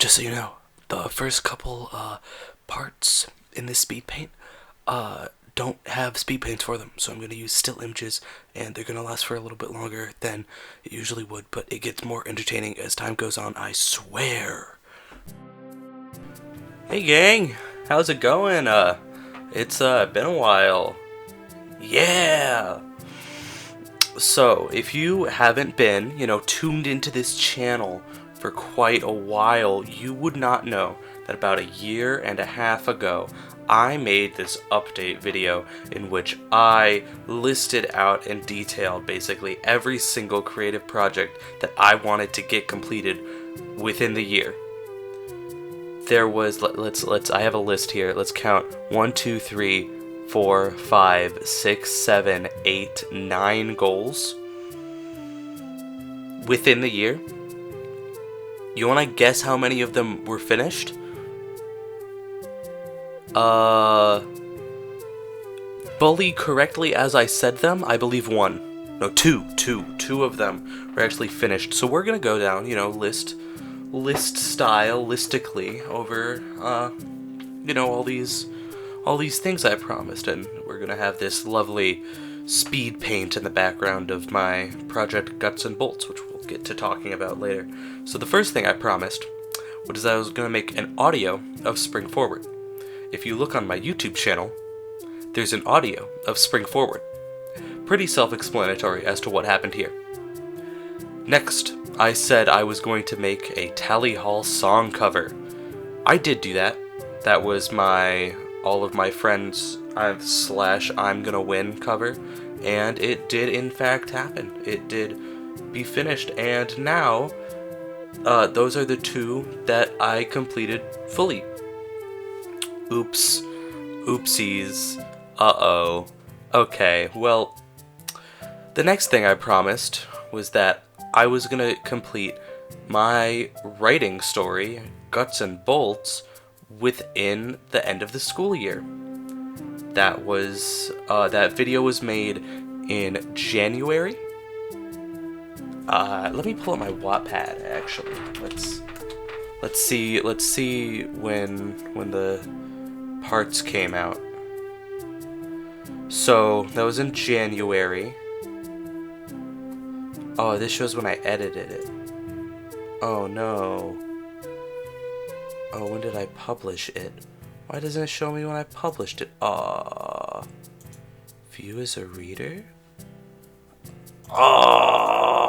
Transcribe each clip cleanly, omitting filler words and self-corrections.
just so you know, the first couple parts in this speed paint don't have speed paints for them, so I'm going to use still images, and they're going to last for a little bit longer than it usually would, but it gets more entertaining as time goes on, I swear. Hey gang, how's it going? It's been a while. Yeah! So, if you haven't been, tuned into this channel for quite a while, you would not know that about a year and a half ago, I made this update video in which I listed out and detailed basically every single creative project that I wanted to get completed within the year. There was, I have a list here, let's count, 1, 2, 3, 4, 5, 6, 7, 8, 9 goals within the year. You want to guess how many of them were finished? Fully correctly as I said them, I believe one. No, two of them were actually finished. So we're gonna go down, list stylistically over, all these things I promised, and we're gonna have this lovely speed paint in the background of my project Guts and Bolts, which we'll get to talking about later. So the first thing I promised was I was gonna make an audio of Spring Forward. If you look on my YouTube channel, there's an audio of Spring Forward. Pretty self-explanatory as to what happened here. Next, I said I was going to make a Tally Hall song cover. I did do that. That was all of my friends /I'm gonna win cover, and it did in fact happen. It did be finished, and now those are the two that I completed fully. Oops. Oopsies. Uh-oh. Okay, well, the next thing I promised was that I was gonna complete my writing story, Guts and Bolts, within the end of the school year. That video was made in January. Let me pull up my Wattpad, actually. Let's see when the parts came out. So that was in January. Oh, this shows when I edited it. Oh no. Oh, when did I publish it? Why doesn't it show me when I published it? Aww. View as a reader? Aww.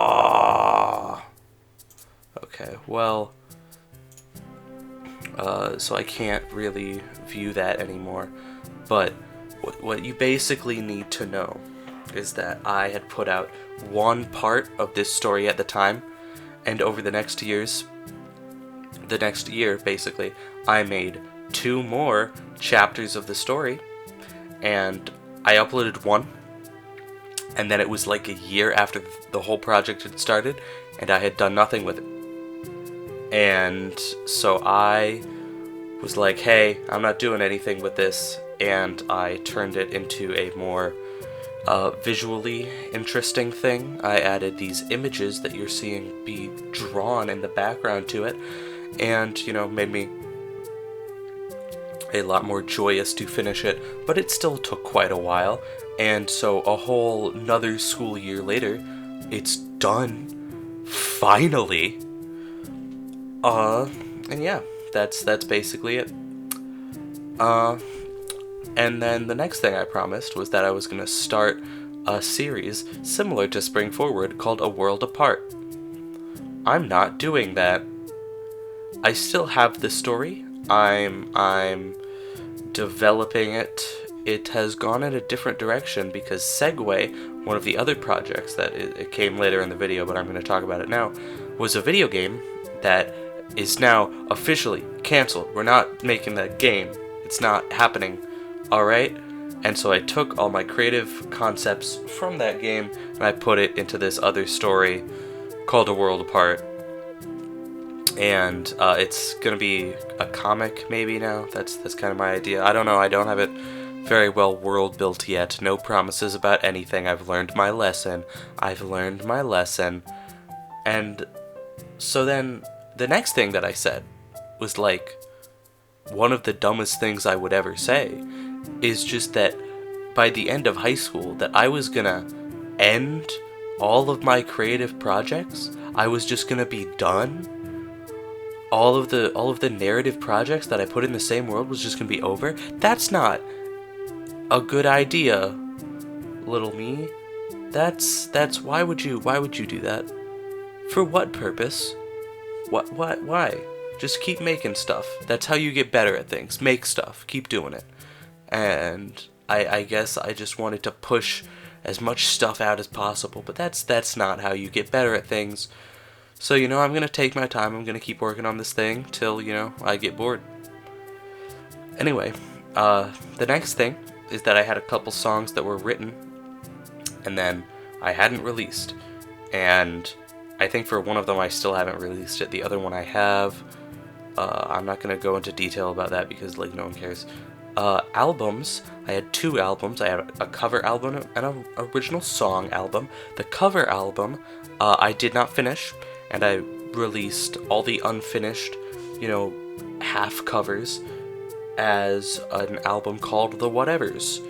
Okay, well, so I can't really view that anymore, but what you basically need to know is that I had put out one part of this story at the time, and over the next year basically, I made 2 more chapters of the story, and I uploaded one, and then it was like a year after the whole project had started, and I had done nothing with it. And so I was like, hey, I'm not doing anything with this, and I turned it into a more visually interesting thing. I added these images that you're seeing be drawn in the background to it, and, made me a lot more joyous to finish it, but it still took quite a while, and so a whole another school year later, it's done, finally. And yeah, that's basically it. And then the next thing I promised was that I was going to start a series similar to Spring Forward called A World Apart. I'm not doing that. I still have the story. I'm developing it. It has gone in a different direction because Segway, one of the other projects that it came later in the video, but I'm going to talk about it now, was a video game that is now officially canceled. We're not making that game. It's not happening. Alright? And so I took all my creative concepts from that game and I put it into this other story called A World Apart. And it's gonna be a comic maybe now. That's kind of my idea. I don't know. I don't have it very well world built yet. No promises about anything. I've learned my lesson. And so then the next thing that I said was like one of the dumbest things I would ever say, is just that by the end of high school that I was gonna end all of my creative projects. I was just gonna be done. All of the narrative projects that I put in the same world was just gonna be over. That's not a good idea, little me. That's why would you do that? For what purpose? Why? Just keep making stuff. That's how you get better at things. Make stuff. Keep doing it. And I guess I just wanted to push as much stuff out as possible, but that's not how you get better at things. So, I'm gonna take my time. I'm gonna keep working on this thing till, I get bored. Anyway, the next thing is that I had a couple songs that were written and then I hadn't released. And I think for one of them I still haven't released it. The other one I have. I'm not gonna go into detail about that because, no one cares. Albums. I had 2 albums. I had a cover album and an original song album. The cover album, I did not finish, and I released all the unfinished, half covers as an album called The Whatevers.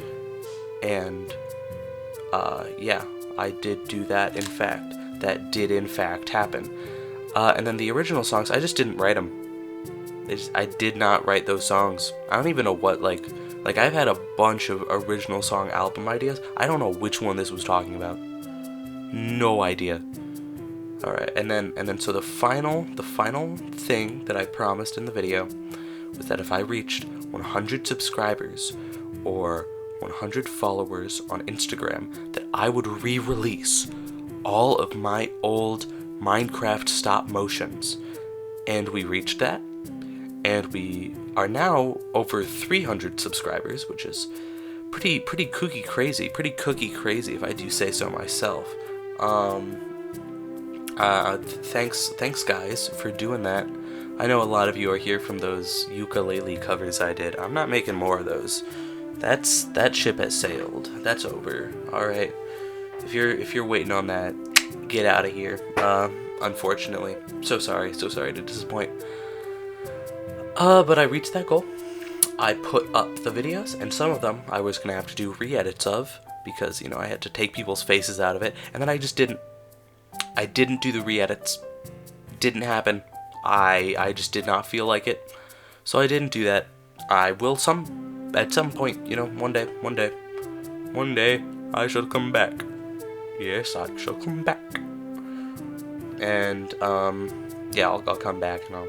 And, yeah, I did do that, in fact. That did, in fact, happen. And then the original songs, I just didn't write them. I did not write those songs. I don't even know what, I've had a bunch of original song album ideas. I don't know which one this was talking about. No idea. Alright, and then so the final thing that I promised in the video was that if I reached 100 subscribers or 100 followers on Instagram, that I would re-release all of my old Minecraft stop motions. And we reached that. And we are now over 300 subscribers, which is pretty cookie crazy if I do say so myself. Thanks guys for doing that. I know a lot of you are here from those ukulele covers I did. I'm not making more of those. That ship has sailed. That's over. All right. If you're waiting on that, get out of here. Unfortunately, so sorry to disappoint. But I reached that goal. I put up the videos, and some of them I was gonna have to do re-edits of because I had to take people's faces out of it, and then I just didn't. I didn't do the re-edits. Didn't happen. I just did not feel like it, so I didn't do that. I will at some point, one day I shall come back. Yes, I shall come back. And yeah, I'll come back and I'll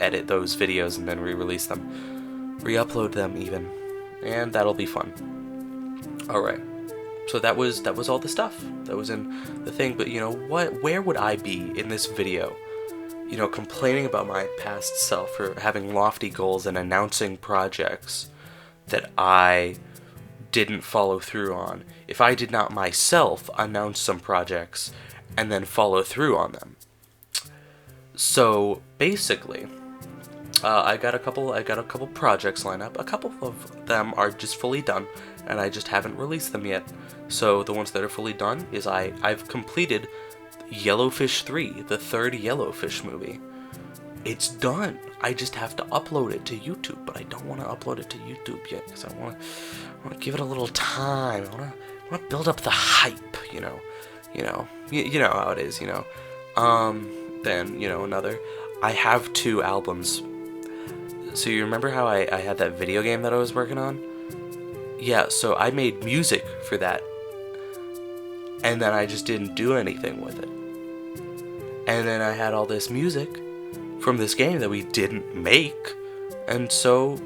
edit those videos and then re-release them, re-upload them even, and that'll be fun. All right. So that was all the stuff that was in the thing. But where would I be in this video? Complaining about my past self for having lofty goals and announcing projects that I didn't follow through on, if I did not myself announce some projects and then follow through on them. So basically, I got a couple projects lined up. A couple of them are just fully done, and I just haven't released them yet. So the ones that are fully done is I've completed Yellowfish 3, the 3rd Yellowfish movie. It's done. I just have to upload it to YouTube, but I don't want to upload it to YouTube yet because I want to give it a little time. I want to build up the hype. You know how it is. Then another. I have 2 albums. So you remember how I had that video game that I was working on? Yeah, so I made music for that. And then I just didn't do anything with it. And then I had all this music from this game that we didn't make. And so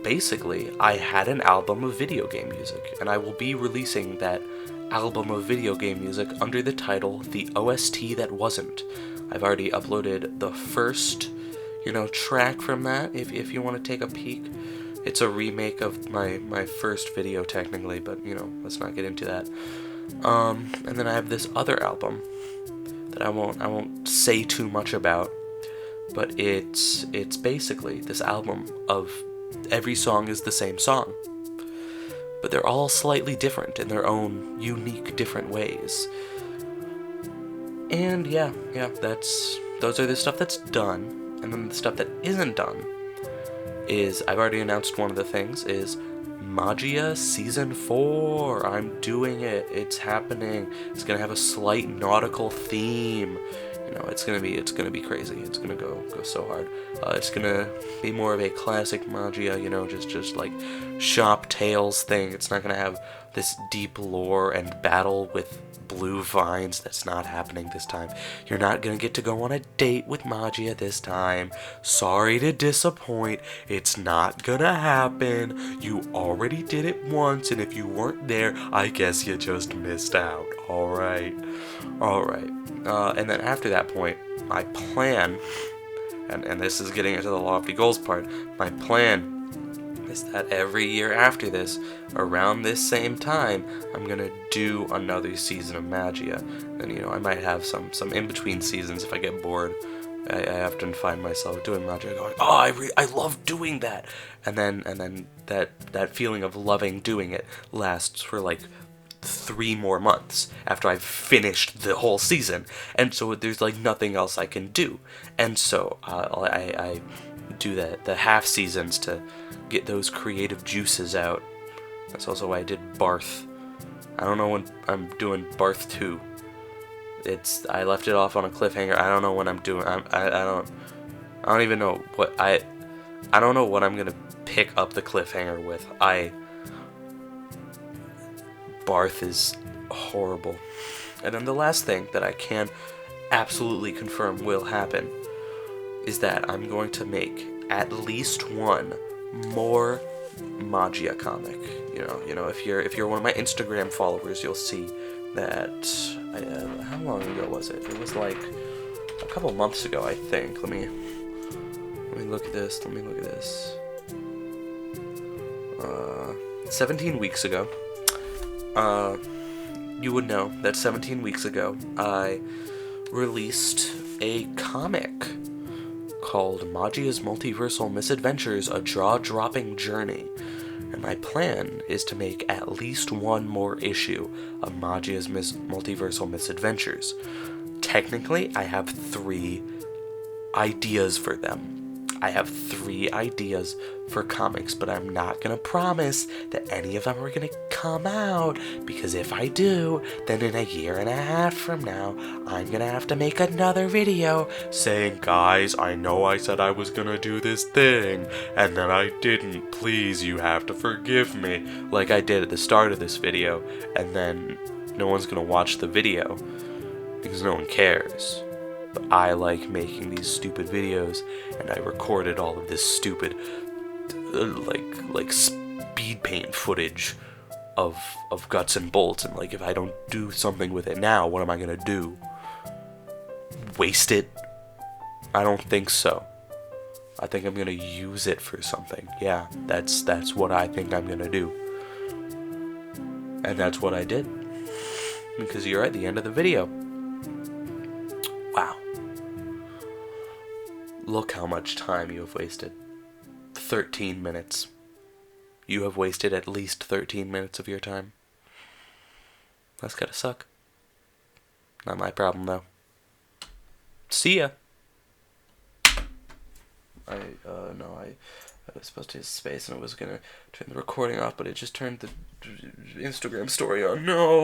basically I had an album of video game music. And I will be releasing that album of video game music under the title The OST That Wasn't. I've already uploaded the first track from that, if you want to take a peek. It's a remake of my first video technically, but let's not get into that. And then I have this other album that I won't say too much about, but it's basically this album of every song is the same song, but they're all slightly different in their own unique different ways. And yeah, those are the stuff that's done. And then the stuff that isn't done is, I've already announced one of the things, is Magia Season 4. I'm doing it. It's happening. It's gonna have a slight nautical theme. You know, it's gonna be crazy. It's gonna go so hard. It's gonna be more of a classic Magia, you know, just like shop tales thing. It's not gonna have this deep lore and battle with blue vines. That's not happening this time. You're not gonna get to go on a date with Magia this time. Sorry to disappoint. It's not gonna happen. You already did it once, and if you weren't there, I guess you just missed out. Alright. And then after that point, my plan, and this is getting into the lofty goals part, my plan is that every year after this, around this same time, I'm gonna do another season of Magia. And, you know, I might have some in-between seasons if I get bored. I often find myself doing Magia going, oh, I love doing that! And then that feeling of loving doing it lasts for like 3 more months after I've finished the whole season, and so there's like nothing else I can do, and so I do the half seasons to get those creative juices out. That's also why I did Barth. I don't know when I'm doing Barth 2. I left it off on a cliffhanger. I don't know when I'm doing. I don't even know what I don't know what I'm gonna pick up the cliffhanger with. Barth is horrible. And then the last thing that I can absolutely confirm will happen is that I'm going to make at least one more Magia comic. You know, if you're one of my Instagram followers, you'll see that. How long ago was it? It was like a couple months ago, I think. Let me look at this. 17 weeks ago. You would know that 17 weeks ago, I released a comic called Magia's Multiversal Misadventures, A Jaw-Dropping Journey. And my plan is to make at least one more issue of Magia's Multiversal Misadventures. Technically, I have 3 ideas for them. I have 3 ideas for comics, but I'm not gonna promise that any of them are gonna come out, because if I do, then in a year and a half from now, I'm gonna have to make another video saying, guys, I know I said I was gonna do this thing, and then I didn't. Please, you have to forgive me, like I did at the start of this video, and then no one's gonna watch the video, because no one cares. But I like making these stupid videos, and I recorded all of this stupid, like Speedpaint footage of Guts and Bolts, and like, if I don't do something with it now, what am I gonna do? Waste it? I don't think so. I think I'm gonna use it for something. Yeah, that's what I think I'm gonna do. And that's what I did. Because you're at the end of the video. Wow. Look how much time you have wasted. 13 minutes. You have wasted at least 13 minutes of your time. That's gotta suck. Not my problem, though. See ya. I was supposed to hit space and I was gonna turn the recording off, but it just turned the Instagram story on. No!